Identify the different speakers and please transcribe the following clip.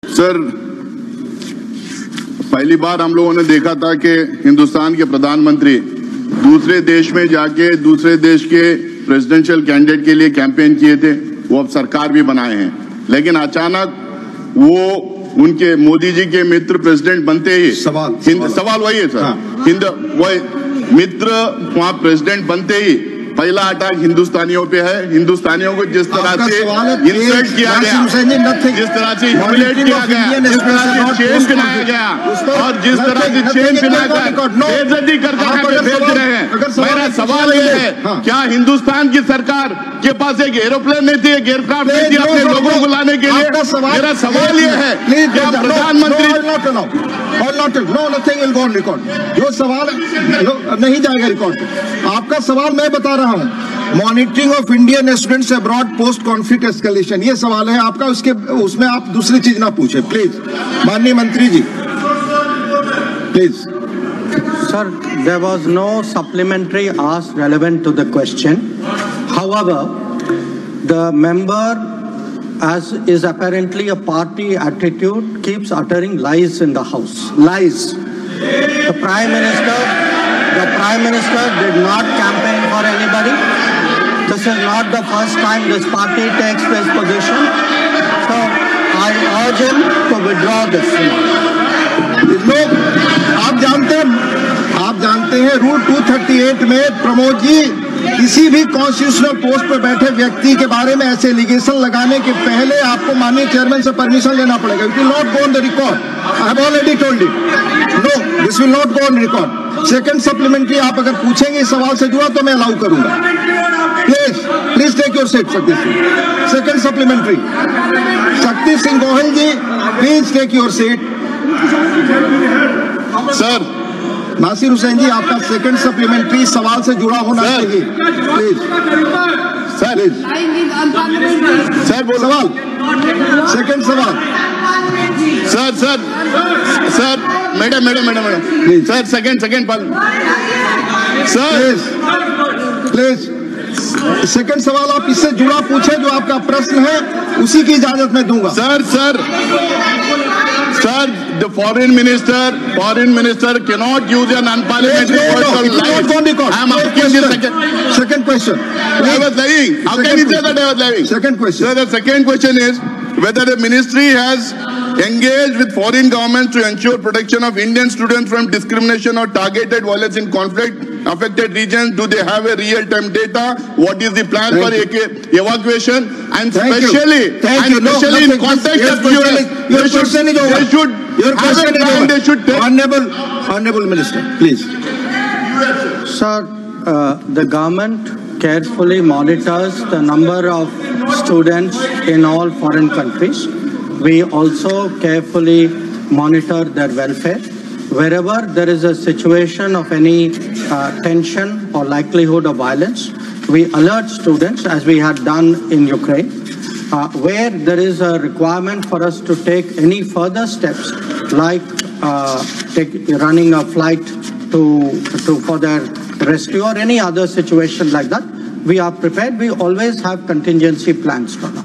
Speaker 1: Sir, पहली बार हम लोगों ने देखा था कि हिंदुस्तान के प्रधानमंत्री दूसरे देश में जाके दूसरे देश के प्रेसिडेंशियल कैंडिडेट के लिए कैंपेन किए थे। वो अब सरकार भी बनाए हैं, लेकिन अचानक वो उनके मोदी जी के मित्र प्रेसिडेंट बनते ही सवाल वही है सर। वो मित्र वहां प्रेसिडेंट बनते ही पहला अटैक हिंदुस्तानियों पे है। हिंदुस्तानियों को जिस तरह से इंसल्ट किया गया, जिस तरह से ह्यूमिलेट किया गया, जिस तरह से चेन पिनाया गया और जिस तरह से चेन पिनाकर बेइज्जती करके भेज रहे हैं। मेरा सवाल ये है, क्या हिंदुस्तान की सरकार के पास एक एरोप्लेन नहीं थी, एक एयरक्राफ्ट नहीं थी अपने लोगों को लाने के लिए? मेरा सवाल ये है, क्या प्रधानमंत्री
Speaker 2: जो सवाल नहीं जाएगा रिकॉर्ड पे। आपका सवाल मैं बता रहा हूं, monitoring of Indian students abroad post conflict escalation, ये सवाल है आपका। उसमें आप दूसरी चीज ना पूछे प्लीज। माननीय मंत्री जी please.
Speaker 3: Sir, there was no supplementary asked relevant to the question. However, the member, as is apparently a party attitude, keeps uttering lies in the House. Lies. The Prime Minister did not campaign for anybody. This is not the first time this party takes this position. So I urge him to withdraw this.
Speaker 2: लोग आप जानते हैं rule 238 में प्रमोद जी किसी भी constitutional post पर बैठे व्यक्ति के बारे में ऐसे एलिगेशन लगाने के पहले आपको माननीय चेयरमैन से परमिशन लेना पड़ेगा। It will not go on the record. I have already told you, no this will not go on record. Second supplementary आप अगर पूछेंगे इस सवाल से जुड़ा तो मैं अलाउ करूंगा। Please take your seat Shakti Singh. Second supplementary Shakti Singh Gohil ji, please take your seat.
Speaker 1: Sir,
Speaker 2: Nasir Hussain ji, आपका सेकंड सप्लीमेंट्री सवाल से जुड़ा होना चाहिए प्लीज।
Speaker 1: सर बोलो
Speaker 2: सवाल, सेकंड सवाल।
Speaker 1: Sir madam sir, second sir
Speaker 2: please second सवाल आप इससे जुड़ा पूछे, जो आपका प्रश्न है उसी की इजाजत मैं दूंगा।
Speaker 1: Sir, the foreign minister cannot use an unparliamentary word like. I am asking the
Speaker 2: second question.
Speaker 1: I was lying. How can you say that I was lying?
Speaker 2: Second question.
Speaker 1: Sir, the second question is whether the ministry has engaged with foreign governments to ensure protection of Indian students from discrimination or targeted violence in conflict-affected regions. Do they have a real-time data? What is the plan for evacuation? And especially in context of US,
Speaker 2: your question is over.
Speaker 1: They should take.
Speaker 2: Honorable Minister, please.
Speaker 3: Sir, the government carefully monitors the number of students in all foreign countries. We also carefully monitor their welfare. Wherever there is a situation of any tension or likelihood of violence, we alert students, as we had done in Ukraine. Where there is a requirement for us to take any further steps, like running a flight for their rescue or any other situation like that, we are prepared. We always have contingency plans for that.